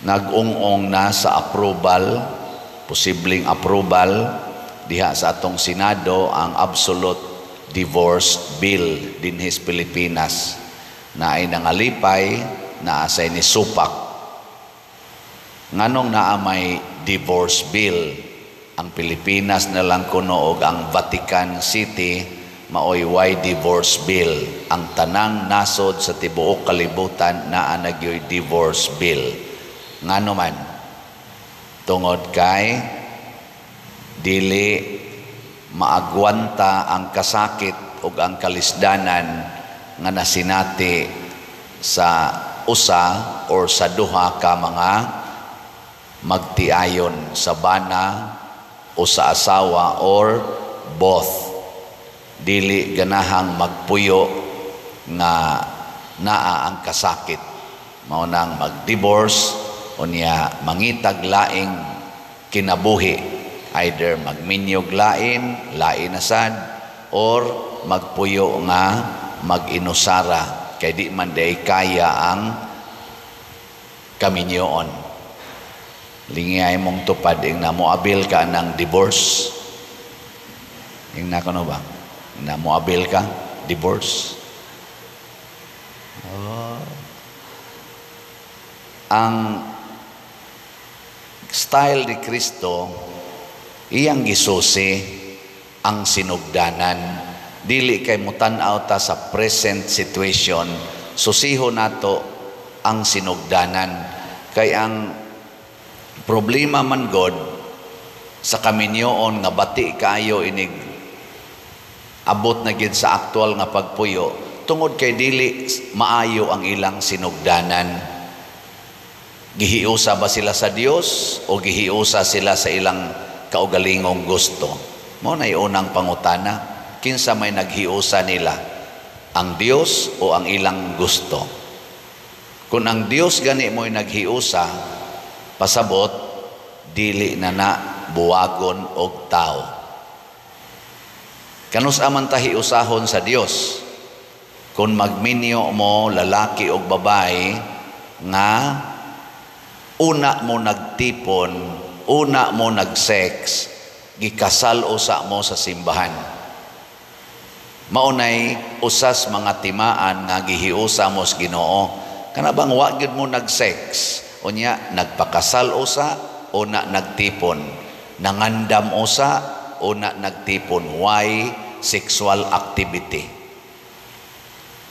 nag-ung-ong na sa approval, posibleng approval diha sa atong Senado ang absolute divorce bill dinhi sa Pilipinas na ay nangalipay na asay ni supak. Nganong naa may divorce bill ang Pilipinas na lang kuno og ang Vatican City maoy way divorce bill. Ang tanang nasod sa tibuok kalibutan naa nagyoy divorce bill. Ngano man tungod kay dili maagwanta ang kasakit ug ang kalisdanan nga nasinati sa usa or sa duha ka mga magtiayon sa bana o sa asawa or both. Dili ganahang magpuyo nga naa ang kasakit. Mao nang mag-divorce unya mangitag laing kinabuhi, either magminyog lain na sad, or magpuyo nga mag-inusara kay di man day kaya ang kaminyoon. Lingay mong tupad ing namoabil ka ng divorce. Ing na kuno ba? Namoabil ka divorce. Ang style ni Kristo iyang gisusi ang sinugdanan. Dili kay mutan-aw ta sa present situation, susiho nato ang sinugdanan. Kay ang problema man God sa kaminyoon nga bati kaayo inig abot na gid sa aktual nga pagpuyo tungod kay dili maayo ang ilang sinugdanan. Gihiusa ba sila sa Dios o gihiusa sila sa ilang kaugalingong gusto? Mao nay unang pangutana, kinsa may naghiusa nila, ang Dios o ang ilang gusto? Kung ang Dios gani mo'y naghiusa, pasabot dili na buwagon og tao. Kanus aman ta hiusahon sa Dios kung magminyo mo lalaki o babae nga una mo nagtipon, una mo nagsex, gikasal usa mo sa simbahan. Maunay usas mga timaan nga gihiusa mo sa Ginoo. Kana bang wa gyud mo nagsex, unya nagpakasal usa, una nagtipon, nangandam usa, una nagtipon. Why sexual activity?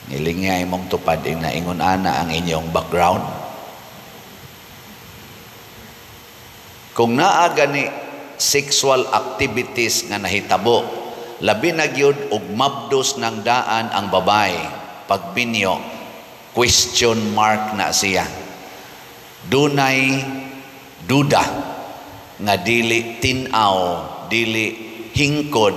Nilingay mong tupad na ingon ana ang inyong background. Kung naa gani sexual activities nga nahitabo, labi na gyud og mabdos ng daan ang babae, pagbinyo, question mark na siya. Dunay duda nga dili tinaw, dili hingkod,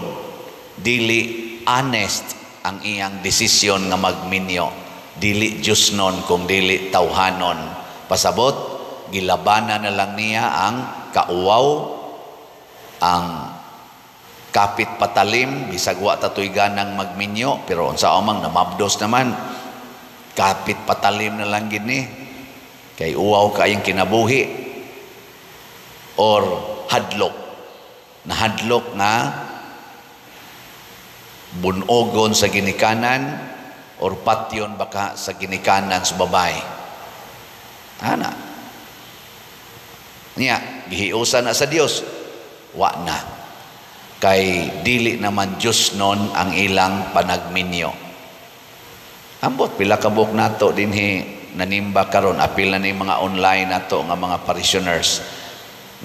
dili honest ang iyang desisyon nga magminyo. Dili Diyosnon kung dili tawhanon. Pasabot, gilabanan na lang niya ang kauwaw, ang kapit patalim, bisag wa tatoy ganang magminyo, pero unsa amang namabdos naman, kapit patalim na lang gini, kay uwaw kayong kinabuhi, or hadlok, na hadlok nga bunogon sa ginikanan, or patyon baka sa ginikanan sa babae. Ana. Niya, gihiusa na sa Dios, wa na. Kay dili naman Diyos nun ang ilang panagminyo. Ambot, pila kabuk nato dinhi nanimba karon, apil na ni mga online nato nga mga parishioners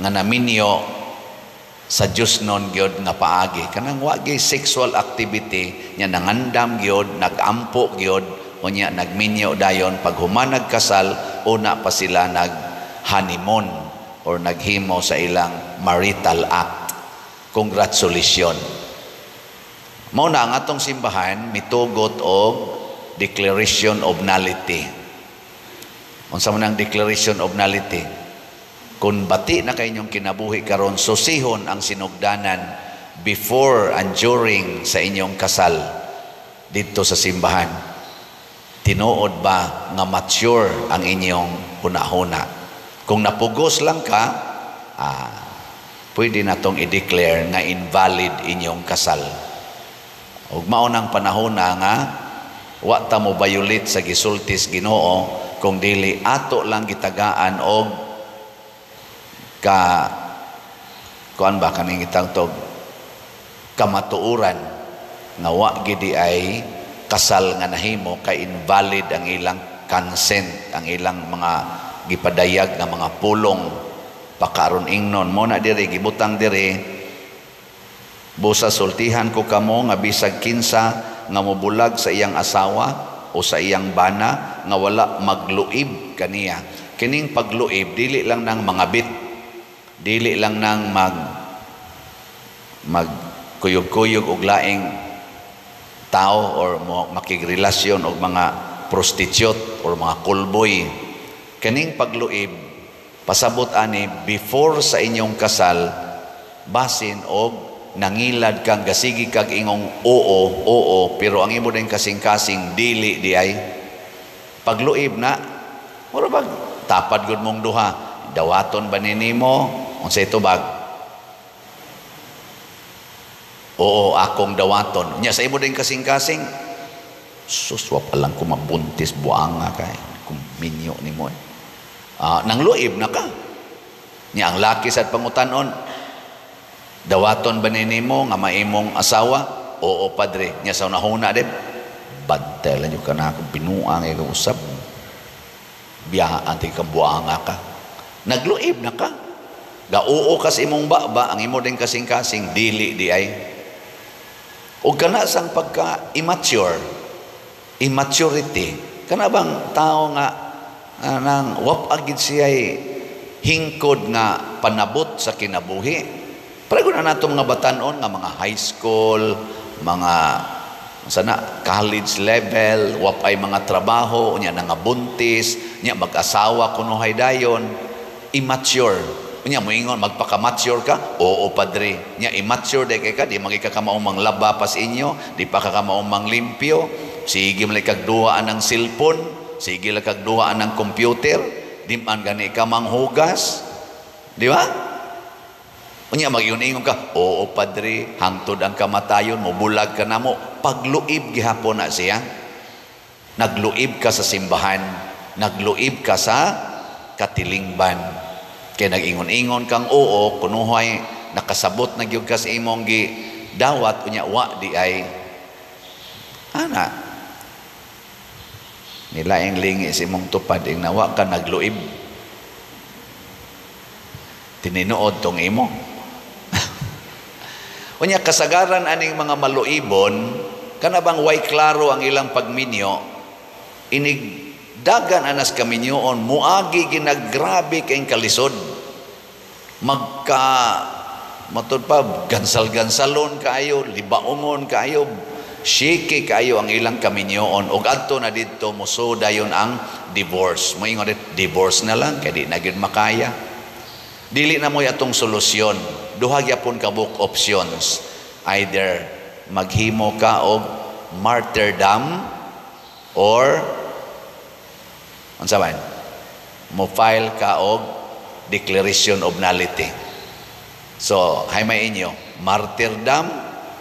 nga naminyo sa Diyos nun gyud nga paagi. Kanang wagi sexual activity nya nangandam gyud, nagampo gyud, unya nagminyo dayon pag human nagkasal, una pa sila nag honeymoon or naghimo sa ilang marital act. Congratulations. Mao na ang atong simbahan mitugot og declaration of nullity. Unsa man ang declaration of nullity? Kung bati na kainyong kinabuhi karon, susihon ang sinugdanan before and during sa inyong kasal dito sa simbahan. Tinuod ba nga mature ang inyong hunahuna? Kung napugos lang ka, pwede na tong i-declare na invalid inyong kasal. Ug maunang panahon na nga, wa ta mo violate sa gisultis Ginoo, kung dili ato lang gitagaan og kuan ba kaning gitawag kamatuoran nga wa gidi ay kasal nga nahimo kay invalid ang ilang consent, ang ilang mga gipadayag nga mga pulong pakaron ingnon mo na diri gibutang diri, busa sultihan ko kamo nga bisag kinsa nga mobulag sa iyang asawa o sa iyang bana nga wala magluib kaniya. Kining pagluib dili lang nang mangabit, dili lang nang magkuyog-kuyog og laing tao or makigrelasyon og mga prostitute or mga kulboy. Kining pagluib pasabot ani before sa inyong kasal, basin og nangilad kang gasigi kag ingong oo, pero ang imo din kasing-kasing dili di ay pagluib na. Mura bag tapad gud mong duha, dawaton ba ninimo unsay tubag? Oo, akong dawaton. Nya sa imo din kasing-kasing, suswa pa lang ko mabuntis buanga kay kung minyo nimo. Nang luib na ka. Nya ang laki sad pangutanon, dawaton ba ninimo nga maimong asawa? Oo, padre. Nya sa unahuna din, bantelan yung ka na akong binuang ay kausap. Biyahaan tayo kang buanga ka. Nagluib na ka. Gauo kas imong ba ang imo din kasing-kasing, dili di ay. O kana sang pagka-immature, immaturity, kana bang tao nga nang wap agid siya'y hingkod nga panabot sa kinabuhi. Parego na nato mga batanon nga mga high school, mga college level, wap ay mga trabaho, nya nga buntis, nya mag-asawa kunuhay dayon, immature. Nya moingon magpaka-mature ka? Oo, padre. Nya immature de kay ka, di magikakamaumang laba pas inyo, di pa kakamaumang limpyo. Sige man kag duhaan ng cellphone, sige lang kag duhaan ng computer, di man gani ka manghugas. Di ba? Unya magyuningon ka, oo padre, hangtod ang kamatayon, mobulag ka na mo. Pagluib gihapon na siya. Nagluib ka sa simbahan, nagluib ka sa katilingban. Kaya nag-ingon-ingon kang oo, kunuhay, nakasabot na gyud ka sa imong gidawat, unya wa di ay ana. Nilaing lingi sa imong tupad, ing nawa ka nagluib. Tininuod tong imo. Unya kasagaran aning mga maluibon, kanabang way klaro ang ilang pagminyo, inigdagan anas kaminyoon, muagi ginagrabe kayong kalisod. Matod pa, gansal-gansalon kayo, libaungon kayo, shiki kayo ang ilang kaminyoon, o adto na dito, muso dayon ang divorce. Moingon dit, divorce na lang, kaya di na gyud makaya. Dili na mo atong solusyon. Duha gyapon ka book options. Either maghimo ka og martyrdom or unsa man? Mo file ka og declaration of nullity. So, hay may inyo, martyrdom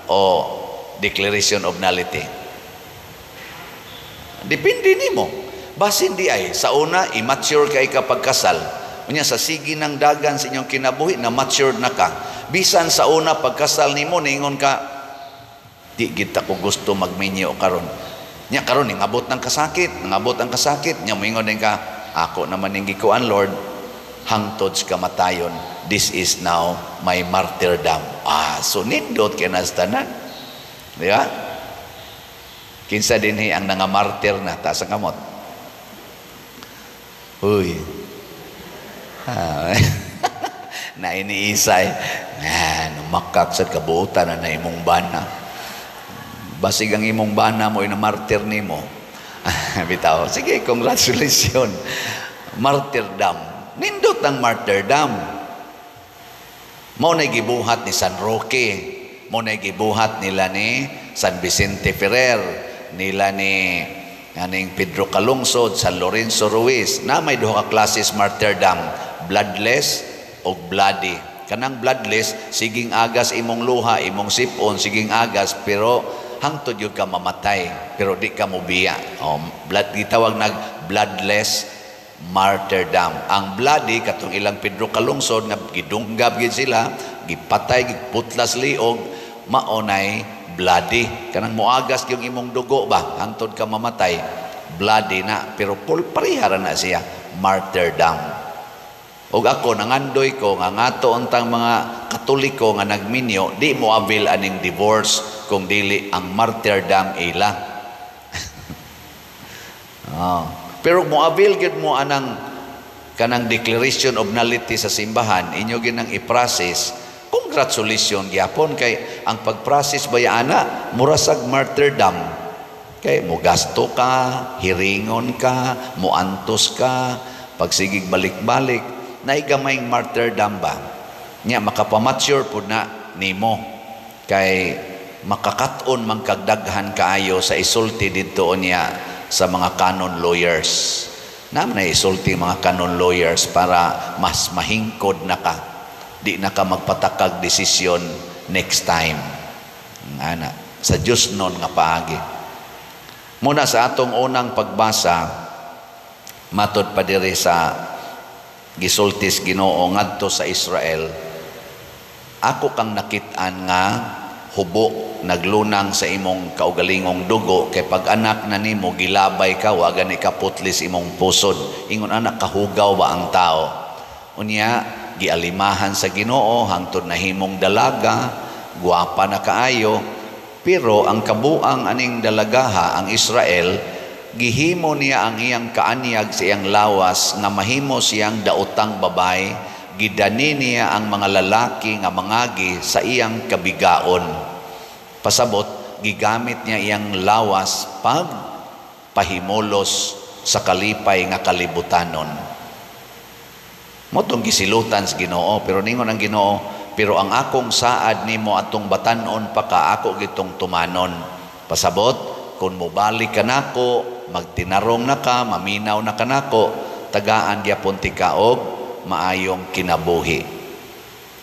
o declaration of nullity. Depende nimo. Basin di ay sa una immature kay kapag kasal. Unya sa sige ng dagan sa inyong kinabuhi na matured na ka. Bisan sa una pagkasal nimo ningon ka, di kita ko gusto magminyo karon. Nya karon ningabot ng kasakit, nangabot ang kasakit, nya moingon din ka, ako naman ning gikuan Lord, hangtod sa kamatayon. This is now my martyrdom. So nindot kay nastanan. Di ba? Kinsa dinhi ang nangamartir na ta sa kamot. Uy. Na iniisay makak sa kabuutan na imong bana. Basig ang imong bana mo ina martir nimo. Bitaw, sige, congratulations. Martyrdom. Nindot ang martyrdom. Mo na gibuhat ni San Roque, mo na gibuhat nila ni San Vicente Ferrer, nila ni Pedro Calungsod, San Lorenzo Ruiz, na may duha ka klases martyrdom. bloodless o bloody. Kanang bloodless, siging agas imong luha, imong sipon, siging agas, pero hangtod yun ka mamatay, pero di ka mubiya. Gitawag nag bloodless martyrdom. Ang bloody, katong ilang Pedro kalungsod, nga gidunggab gid sila, gipatay, giputlas liog, maonay bloody. Kanang muagas yung imong dugo ba, hangtod ka mamatay, bloody na, pero parihara na siya, martyrdom. O ako, nangandoy ko, nga ngato untang mga Katoliko nga nagminyo, di mo avail aning divorce kung dili ang martyrdom ila. Pero mo avail gid mo anang kanang declaration of nullity sa simbahan, inyo ginang i-process. Congratulations gyapon kay ang pag-process bayana murasag martyrdom. Kay mo gasto ka, hiringon ka, mo antos ka, pagsigig balik-balik, naigamayng martyrdom ba? Nya makapamature po na nimo kay makakaton man kagdaghan kaayo sa isulti didto niya sa mga canon lawyers. Naman na isulti mga canon lawyers para mas mahingkod na ka. Di na ka magpatakag desisyon next time. Ana, sa Diyos nun nga paagi. Muna sa atong unang pagbasa, matod pa diri sa gisultis Ginoo ngadto sa Israel, ako kang nakit-an nga hubo naglunang sa imong kaugalingong dugo, kay pag anak na nimo gilabay ka, wa gani ka putlis imong pusod. Ingon anak, kahugaw ba ang tao? Unya gialimahan sa Ginoo hangtod na himong dalaga, guwapa na kaayo, pero ang kabuang aning dalagaha ang Israel, gihimo niya ang iyang kaanyag sa iyang lawas nga mahimo siyang daotang babay, gidani niya ang mga lalaki nga mangagi sa iyang kabigaon. Pasabot, gigamit niya iyang lawas pag pahimulos sa kalipay nga kalibutanon. Motong gisilutan sa Ginoo, pero ningon ang Ginoo, pero ang akong saad nimo atong batanon pa ka, ako gitong tumanon. Pasabot, kung mubalik ka nako, magtinarong na ka, maminaw na ka nako, tagaan gyapon ti ka og maayong kinabuhi.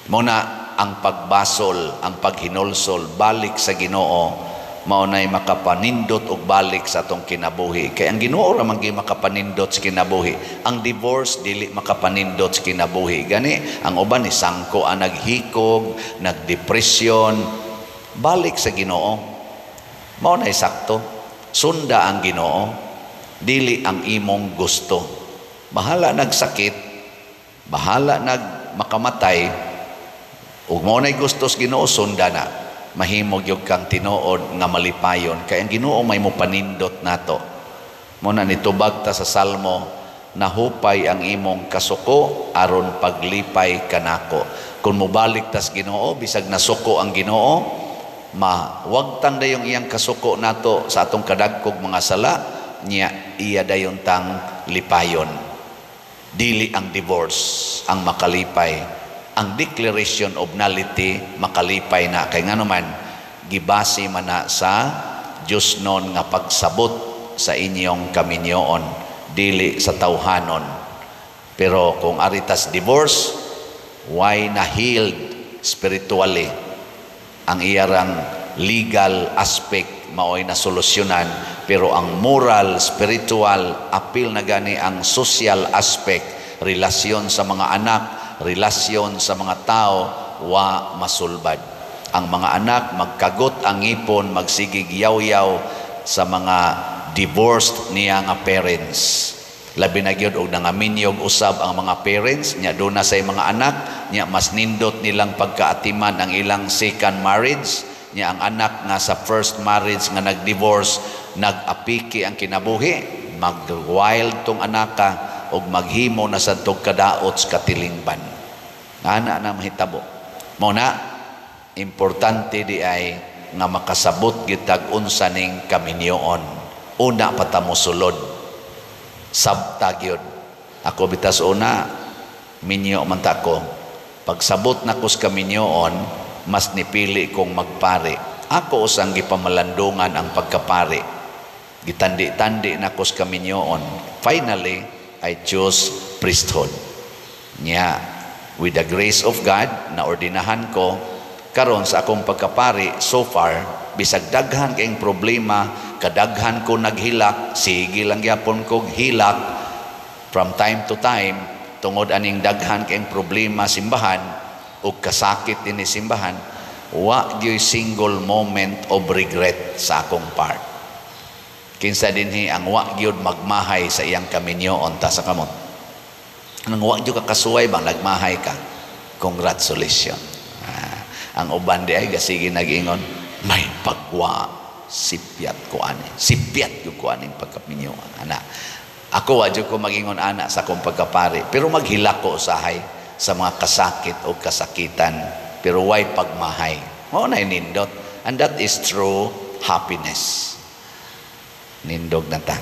Muna ang pagbasol, ang paghinulsol, balik sa Ginoo, maunay makapanindot og balik sa atong kinabuhi. Kaya ang Ginoo ra man gyud makapanindot sa kinabuhi. Ang divorce dili makapanindot sa kinabuhi. Gani ang uban ni sangko ang naghikog, nagdepresyon, balik sa Ginoo. Maunay sakto. Sunda ang Ginoo, dili ang imong gusto. Bahala nagsakit, bahala makamatay, ug maunay gusto sa Ginoo, sunda na. Mahimog yung kang tinuod nga malipayon. Kaya ang Ginoo may mo panindot nato. Muna nitubag ta sa Salmo, nahupay ang imong kasuko aron paglipay kanako. Kung mubalik tas Ginoo, bisag nasuko ang Ginoo, mawagtang dayong iyang kasuko nato sa atong kadagkog mga sala, niya iya dayon tang lipayon. Dili ang divorce ang makalipay. Ang declaration of nullity makalipay na. Kay nga naman, gibase man na sa Diyos non nga pagsabot sa inyong kaminyoon, dili sa tawhanon. Pero kung aritas divorce, why na healed spiritually? Ang iyarang legal aspect maoy na solusyonan, pero ang moral, spiritual, apil na gani ang social aspect, relasyon sa mga anak, relasyon sa mga tao, wa masulbad. Ang mga anak magkagot ang ipon, magsigig yaw-yaw sa mga divorced niya nga parents. Labi na gyud og nangaminyog usab ang mga parents nya do na say mga anak nya mas nindot nilang pagkaatiman ang ilang second marriage nya ang anak nga sa first marriage nga nagdivorce, nagapiki ang kinabuhi, mag-wild tong anaka og maghimo na sa tog kadaot sa katilingban. Ana na mahitabo. Muna, importante di ay nga makasabot gitag unsa ning kaminyoon. Una patamo sulod. Sabtag yun. Ako bitas una, minyo man tako. Pagsabot na ko sa kaminyoon, mas nipili kong magpari. Ako usang gipamalandungan ang pagkapari. Gitandi-tandi na ko sa kaminyoon. Finally, I chose priesthood. Nya, with the grace of God, naordinahan ko, karon sa akong pagkapari, so far, bisag daghan kayong problema, kadaghan ko naghilak, sige lang yapon kong hilak, from time to time, tungod aning daghan kayong problema simbahan, o kasakit din ni simbahan, wa gyud single moment of regret sa akong part. Kinsa dinhi ang wa gyud magmahay sa iyang kaminyo onta sa kamot. Nang wa gyud ka kasuway bang nagmahay ka, congratulations. Ang uban di ay gasige nag-ingon, may pagwa sipyat ko ani. Sipyat ko aning pagkaminyo ana. Ako wa gyud ko mag-ingon ana sa akong pagkapari, pero maghilak ko usahay sa mga kasakit o kasakitan. Pero why pagmahay? Mao na nindot. And that is true happiness. Nindog na ta.